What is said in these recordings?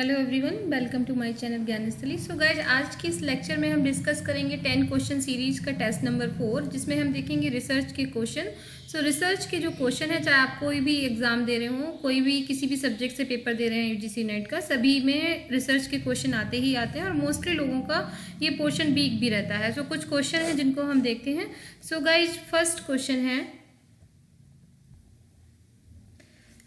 Hello everyone, welcome to my channel Gyansthali. So guys, आज के इस लेक्चर में हम डिस्कस करेंगे 10 क्वेश्चन सीरीज का टेस्ट नंबर 4, जिसमें हम देखेंगे रिसर्च के क्वेश्चन। सो रिसर्च के जो क्वेश्चन है, चाहे आप कोई भी एग्जाम दे रहे हो, कोई भी किसी भी सब्जेक्ट से पेपर दे रहे हैं यूजीसी नेट का, सभी में रिसर्च के क्वेश्चन आते ही आते हैं और मोस्टली लोगों का ये पोर्शन वीक भी रहता है। सो कुछ क्वेश्चन है जिनको हम देखते हैं। सो गाइज, फर्स्ट क्वेश्चन है,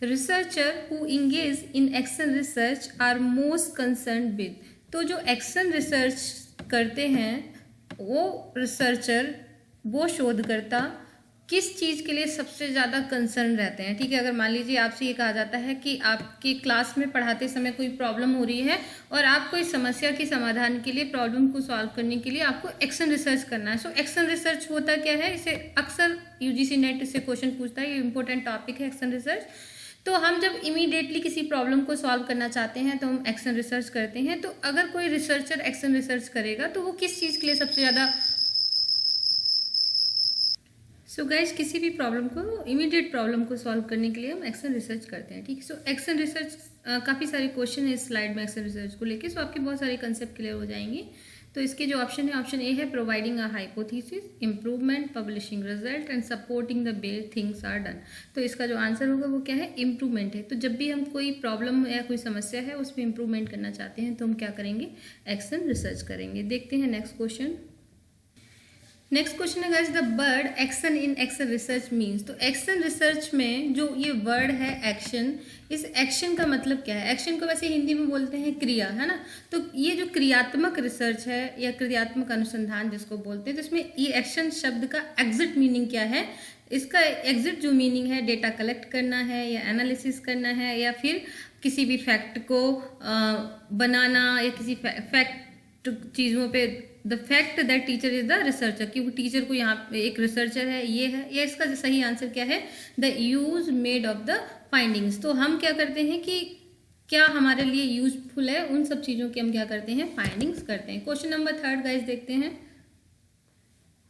researcher who engage in action research are most concern with. तो जो एक्शन रिसर्च करते हैं वो रिसर्चर, वो शोधकर्ता किस चीज़ के लिए सबसे ज़्यादा कंसर्न रहते हैं। ठीक है, अगर मान लीजिए आपसे ये कहा जाता है कि आपकी क्लास में पढ़ाते समय कोई प्रॉब्लम हो रही है और आप कोई समस्या के समाधान के लिए, प्रॉब्लम को सॉल्व करने के लिए आपको एक्शन रिसर्च करना है। सो एक्शन रिसर्च होता क्या है, इसे अक्सर यूजीसी नेट इससे क्वेश्चन पूछता है, ये इंपॉर्टेंट टॉपिक है एक्शन रिसर्च। तो हम जब इमीडिएटली किसी प्रॉब्लम को सॉल्व करना चाहते हैं तो हम एक्शन रिसर्च करते हैं। तो अगर कोई रिसर्चर एक्शन रिसर्च करेगा तो वो किस चीज़ के लिए सबसे ज़्यादा, सो गाइस, किसी भी प्रॉब्लम को, इमीडिएट प्रॉब्लम को सॉल्व करने के लिए हम एक्शन रिसर्च करते हैं। ठीक है, सो एक्शन रिसर्च, काफ़ी सारे क्वेश्चन है इस स्लाइड में एक्शन रिसर्च को लेके, सो आपके बहुत सारे कंसेप्ट क्लियर हो जाएंगे। तो इसके जो ऑप्शन है, ऑप्शन ए है providing a hypothesis, improvement, publishing result and supporting the way things are done. तो इसका जो आंसर होगा वो क्या है, इम्प्रूवमेंट है। तो जब भी हम कोई प्रॉब्लम या कोई समस्या है उसमें इम्प्रूवमेंट करना चाहते हैं तो हम क्या करेंगे, एक्शन रिसर्च करेंगे। देखते हैं नेक्स्ट क्वेश्चन। नेक्स्ट क्वेश्चन है guys, the word action in action research means. तो एक्शन रिसर्च में जो ये वर्ड है एक्शन, इस एक्शन का मतलब क्या है। एक्शन को वैसे हिंदी में बोलते हैं क्रिया, है ना। तो ये जो क्रियात्मक रिसर्च है या क्रियात्मक अनुसंधान जिसको बोलते हैं, तो इसमें ये एक्शन शब्द का एग्जिट मीनिंग क्या है। इसका एग्जिट जो मीनिंग है, डेटा कलेक्ट करना है या एनालिसिस करना है या फिर किसी भी फैक्ट को बनाना या किसी फैक्ट चीज़ों पे, the fact that teacher is the researcher, कि वो टीचर को यहाँ पे एक रिसर्चर है, ये है। या इसका जो सही आंसर क्या है, the use made of the findings. तो हम क्या करते हैं कि क्या हमारे लिए यूजफुल है, उन सब चीज़ों की हम क्या करते हैं, फाइंडिंग्स करते हैं। क्वेश्चन नंबर 3 गाइस देखते हैं।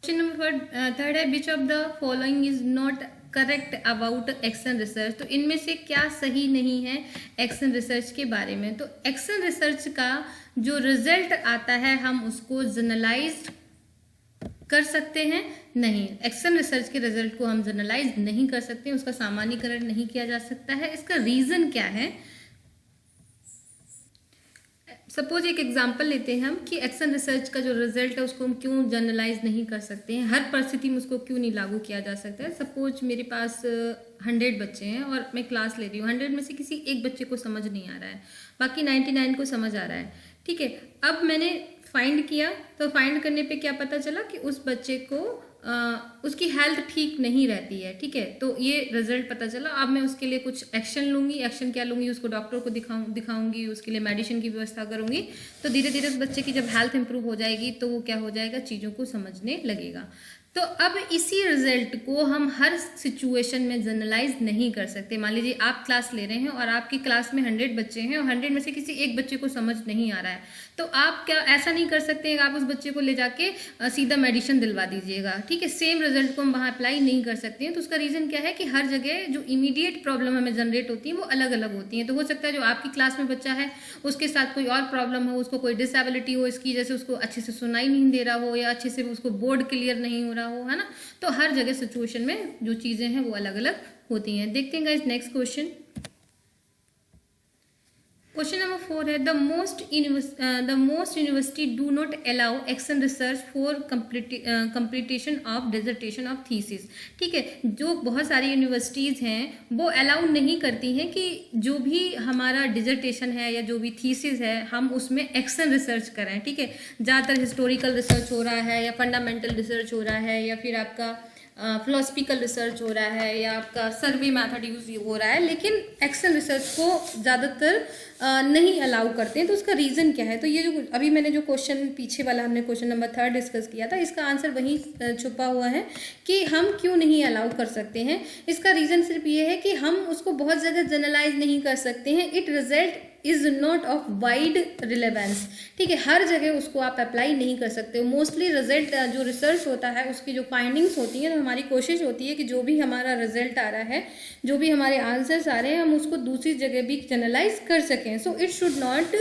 क्वेश्चन नंबर 3 है, which of the following is not correct about action research. तो इनमें से क्या सही नहीं है एक्शन रिसर्च के बारे में। तो एक्शन रिसर्च का जो रिजल्ट आता है हम उसको जनरलाइज कर सकते हैं, नहीं। एक्शन रिसर्च के रिजल्ट को हम जनरलाइज नहीं कर सकते, उसका सामान्यीकरण नहीं किया जा सकता है। इसका रीजन क्या है, सपोज एक एग्जांपल लेते हैं हम कि एक्शन रिसर्च का जो रिजल्ट है उसको हम क्यों जनरलाइज नहीं कर सकते हैं, हर परिस्थिति में उसको क्यों नहीं लागू किया जा सकता है। सपोज मेरे पास 100 बच्चे हैं और मैं क्लास ले रही हूँ, 100 में से किसी एक बच्चे को समझ नहीं आ रहा है, बाकी 99 को समझ आ रहा है। ठीक है, अब मैंने फाइंड किया, तो फाइंड करने पे क्या पता चला कि उस बच्चे को उसकी हेल्थ ठीक नहीं रहती है। ठीक है, तो ये रिजल्ट पता चला। अब मैं उसके लिए कुछ एक्शन लूंगी। एक्शन क्या लूंगी, उसको डॉक्टर को दिखाऊंगी, उसके लिए मेडिसिन की व्यवस्था करूंगी। तो धीरे धीरे उस बच्चे की जब हेल्थ इंप्रूव हो जाएगी तो वो क्या हो जाएगा, चीज़ों को समझने लगेगा। तो अब इसी रिजल्ट को हम हर सिचुएशन में जनरलाइज नहीं कर सकते। मान लीजिए आप क्लास ले रहे हैं और आपकी क्लास में 100 बच्चे हैं और 100 में से किसी एक बच्चे को समझ नहीं आ रहा है, तो आप क्या ऐसा नहीं कर सकते हैं कि आप उस बच्चे को ले जाके सीधा मेडिसिन दिलवा दीजिएगा। ठीक है, सेम रिजल्ट को हम वहाँ अप्लाई नहीं कर सकते हैं। तो उसका रीज़न क्या है कि हर जगह जो इमीडिएट प्रॉब्लम हमें जनरेट होती है वो अलग अलग होती हैं। तो हो सकता है जो आपकी क्लास में बच्चा है उसके साथ कोई और प्रॉब्लम हो, उसको कोई डिसेबिलिटी हो, इसकी जैसे उसको अच्छे से सुनाई नहीं दे रहा हो या अच्छे से उसको बोर्ड क्लियर नहीं हो रहा हो, है ना। तो हर जगह सिचुएशन में जो चीज़ें हैं वो अलग अलग होती हैं। देखते हैं guys next question. Question number 4 है, the most university do not allow action research for completion of dissertation of thesis. ठीक है, जो बहुत सारी यूनिवर्सिटीज़ हैं वो अलाउ नहीं करती हैं कि जो भी हमारा डिजर्टेशन है या जो भी थीसिस है हम उसमें एक्शन रिसर्च करें। ठीक है, ज़्यादातर हिस्टोरिकल रिसर्च हो रहा है या फंडामेंटल रिसर्च हो रहा है या फिर आपका फिलोसफिकल रिसर्च हो रहा है या आपका सर्वे मेथड यूज हो रहा है, लेकिन एक्शन रिसर्च को ज़्यादातर नहीं अलाउ करते हैं। तो उसका रीज़न क्या है, तो ये जो अभी मैंने जो क्वेश्चन पीछे वाला हमने क्वेश्चन नंबर 3 डिस्कस किया था, इसका आंसर वहीं छुपा हुआ है कि हम क्यों नहीं अलाउ कर सकते हैं। इसका रीज़न सिर्फ ये है कि हम उसको बहुत ज़्यादा जनरलाइज नहीं कर सकते हैं। It result is not of wide relevance. ठीक है, हर जगह उसको आप अप्लाई नहीं कर सकते हो। मोस्टली रिजल्ट जो रिसर्च होता है उसकी जो फाइंडिंग्स होती हैं, तो हमारी कोशिश होती है कि जो भी हमारा रिजल्ट आ रहा है, जो भी हमारे आंसर्स आ रहे हैं, हम उसको दूसरी जगह भी जनरलाइज कर सकें। So it should not,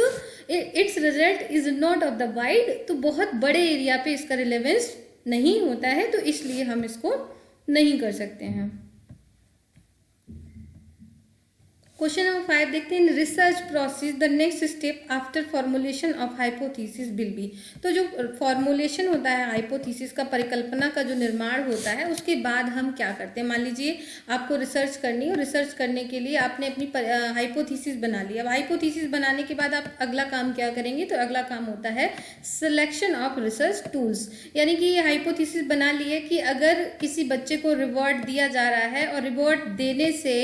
it's result is not of the wide, तो बहुत बड़े एरिया पे इसका रिलेवेंस नहीं होता है, तो इसलिए हम इसको नहीं कर सकते हैं। क्वेश्चन नंबर 5 देखते हैं, research process the next step after formulation of hypothesis will be. तो जो फॉर्मुलेशन होता है हाइपोथेसिस का, परिकल्पना का जो निर्माण होता है, उसके बाद हम क्या करते हैं। मान लीजिए आपको रिसर्च करनी है, और रिसर्च करने के लिए आपने अपनी हाइपोथेसिस बना ली। अब हाइपोथेसिस बनाने के बाद आप अगला काम क्या करेंगे, तो अगला काम होता है सिलेक्शन ऑफ रिसर्च टूल्स। यानी कि ये हाइपोथेसिस बना ली है कि अगर किसी बच्चे को रिवॉर्ड दिया जा रहा है और रिवॉर्ड देने से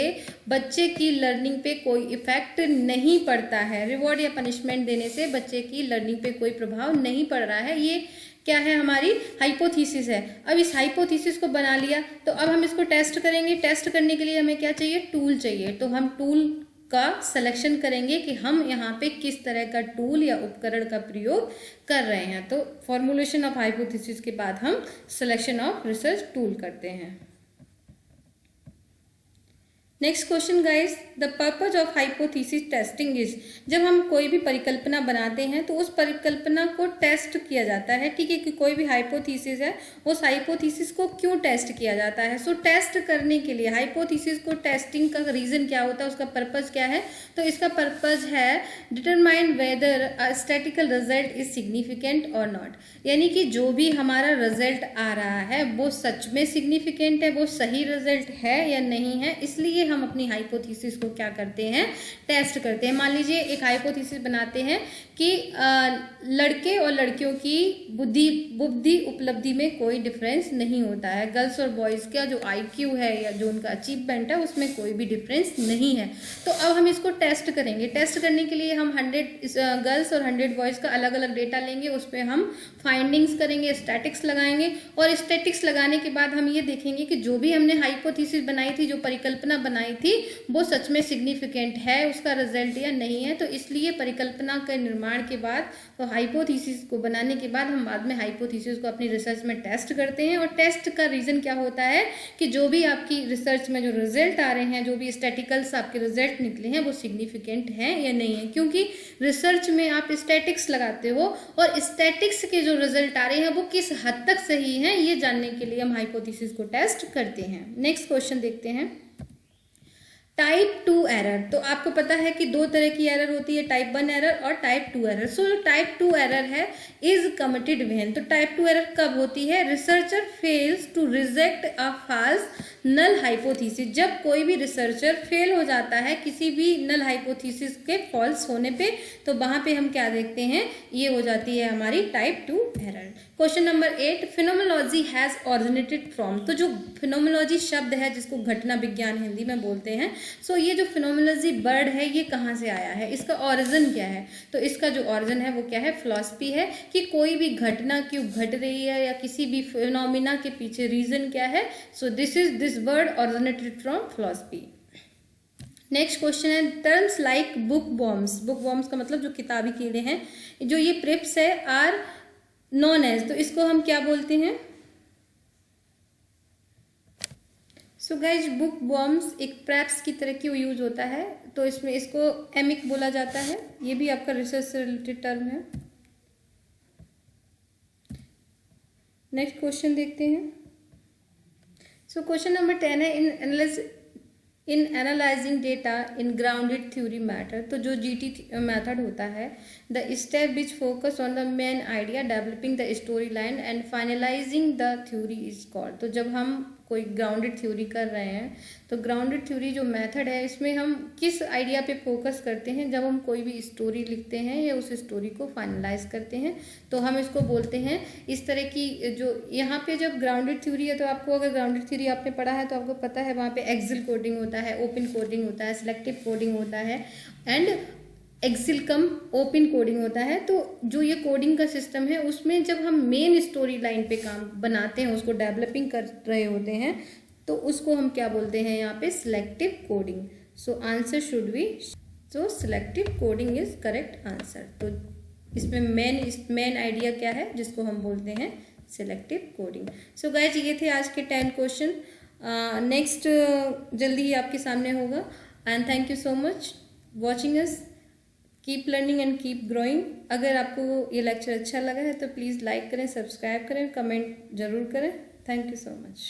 बच्चे की लर्निंग पे कोई इफेक्ट नहीं पड़ता है, रिवॉर्ड या पनिशमेंट देने से बच्चे की लर्निंग पे कोई प्रभाव नहीं पड़ रहा है, ये क्या है, हमारी हाइपोथेसिस है। अब इस हाइपोथेसिस को बना लिया, तो अब हम इसको टेस्ट करेंगे। टेस्ट करने के लिए हमें क्या चाहिए, टूल चाहिए। तो हम टूल का सिलेक्शन करेंगे कि हम यहाँ पे किस तरह का टूल या उपकरण का प्रयोग कर रहे हैं। तो फॉर्मुलेशन ऑफ हाइपोथेसिस के बाद हम सिलेक्शन ऑफ रिसर्च टूल करते हैं। Next question guys, the purpose of hypothesis testing is. जब हम कोई भी परिकल्पना बनाते हैं तो उस परिकल्पना को टेस्ट किया जाता है। ठीक है, कि कोई भी हाइपोथेसिस है, उस हाइपोथेसिस को क्यों टेस्ट किया जाता है। सो टेस्ट करने के लिए हाइपोथेसिस को टेस्टिंग का रीजन क्या होता है, उसका पर्पज क्या है, तो इसका पर्पज है determine whether a statistical result is significant और नॉट। यानी कि जो भी हमारा रिजल्ट आ रहा है वो सच में सिग्निफिकेंट है, वो सही रिजल्ट है या नहीं है, इसलिए हम अपनी हाइपोथेसिस को क्या करते हैं, टेस्ट करते हैं। मान लीजिए एक हाइपोथेसिस बनाते हैं कि लड़के और लड़कियों की बुद्धि उपलब्धि में कोई डिफरेंस नहीं होता है, गर्ल्स और बॉयज़ का जो IQ है या जो उनका अचीवमेंट है उसमें कोई भी डिफरेंस नहीं है। तो अब हम इसको टेस्ट करेंगे। टेस्ट करने के लिए हम 100 गर्ल्स और 100 बॉयज़ का अलग अलग डेटा लेंगे, उस पर हम फाइंडिंग्स करेंगे, स्टैटिक्स लगाएंगे, और स्टैटिक्स लगाने के बाद हम ये देखेंगे कि जो भी हमने हाइपोथेसिस बनाई थी, जो परिकल्पना बनाई थी, वो सच में सिग्निफिकेंट है उसका रिजल्ट या नहीं है। तो इसलिए परिकल्पना के निर्माण के बाद, तो हाइपोथेसिस को बनाने के बाद हम बाद में हाइपोथेसिस को अपनी रिसर्च में टेस्ट करते हैं। और टेस्ट का रीज़न क्या होता है कि जो भी आपकी रिसर्च में जो रिजल्ट आ रहे हैं, जो भी स्टैटिकल्स आपके रिजल्ट निकले हैं, वो सिग्निफिकेंट हैं या नहीं है। क्योंकि रिसर्च में आप स्टैटिक्स लगाते हो और स्टैटिक्स के जो रिजल्ट आ रहे हैं वो किस हद तक सही हैं, ये जानने के लिए हम हाइपोथेसिस को टेस्ट करते हैं। नेक्स्ट क्वेश्चन देखते हैं, टाइप 2 एरर। तो आपको पता है कि दो तरह की एरर होती है, टाइप 1 एरर और type 2 error. So type 2 error है इज कमिटेड व्हेन। तो टाइप 2 एरर कब होती है, researcher fails to reject a false null hypothesis. जब कोई भी रिसर्चर फेल हो जाता है किसी भी नल हाइपोथेसिस के फॉल्स होने पे, तो वहां पे हम क्या देखते हैं, ये हो जाती है हमारी type 2 error. Question number 8, phenomenology has originated from. तो जो फिनोमेनोलॉजी शब्द है, जिसको घटना विज्ञान हिंदी में बोलते हैं, सो ये जो फिनोमेनोलॉजी वर्ड है, ये कहाँ से आया है, इसका ऑरिजिन क्या है। तो इसका जो ऑरिजिन है वो क्या है, फिलॉसफी है, कि कोई भी घटना क्यों घट रही है या किसी भी फिनोमिना के पीछे रीजन क्या है। So this word originated from philosophy. Next question है, terms like bookworms. Bookworms का मतलब जो किताबी कीड़े हैं, जो ये प्रिप्स है, आर नॉन एज। तो इसको हम क्या बोलते हैं। सो गाइज, बुक वॉर्म्स एक प्रेप्स की तरह की यूज होता है, तो इसमें इसको एमिक बोला जाता है। ये भी आपका रिसर्च से रिलेटेड टर्म है। नेक्स्ट क्वेश्चन देखते हैं। सो क्वेश्चन नंबर 10 है, in analysing data in grounded theory matter. तो जो GT मैथड होता है, the step which focus on the main idea, developing the story line and finalising the theory is called. तो जब हम कोई ग्राउंडेड थ्योरी कर रहे हैं, तो ग्राउंडेड थ्योरी जो मेथड है, इसमें हम किस आइडिया पे फोकस करते हैं, जब हम कोई भी स्टोरी लिखते हैं या उस स्टोरी को फाइनलाइज करते हैं, तो हम इसको बोलते हैं इस तरह की। जो यहाँ पे जब ग्राउंडेड थ्योरी है, तो आपको अगर ग्राउंडेड थ्योरी आपने पढ़ा है तो आपको पता है वहाँ पे एक्सिल कोडिंग होता है, ओपन कोडिंग होता है, सिलेक्टिव कोडिंग होता है, and axial cum open coding होता है। तो जो ये कोडिंग का सिस्टम है, उसमें जब हम मेन स्टोरी लाइन पे काम बनाते हैं, उसको डेवलपिंग कर रहे होते हैं, तो उसको हम क्या बोलते हैं यहाँ पे, selective coding. So answer should be तो selective coding is correct answer. तो इसमें मेन आइडिया क्या है जिसको हम बोलते हैं सिलेक्टिव कोडिंग। सो गाइज ये थे आज के 10 क्वेश्चन। नेक्स्ट जल्दी ही आपके सामने होगा। And thank you so much watching us. Keep learning and keep growing. अगर आपको ये लेक्चर अच्छा लगा है तो प्लीज़ लाइक करें, सब्सक्राइब करें, कमेंट जरूर करें। Thank you so much.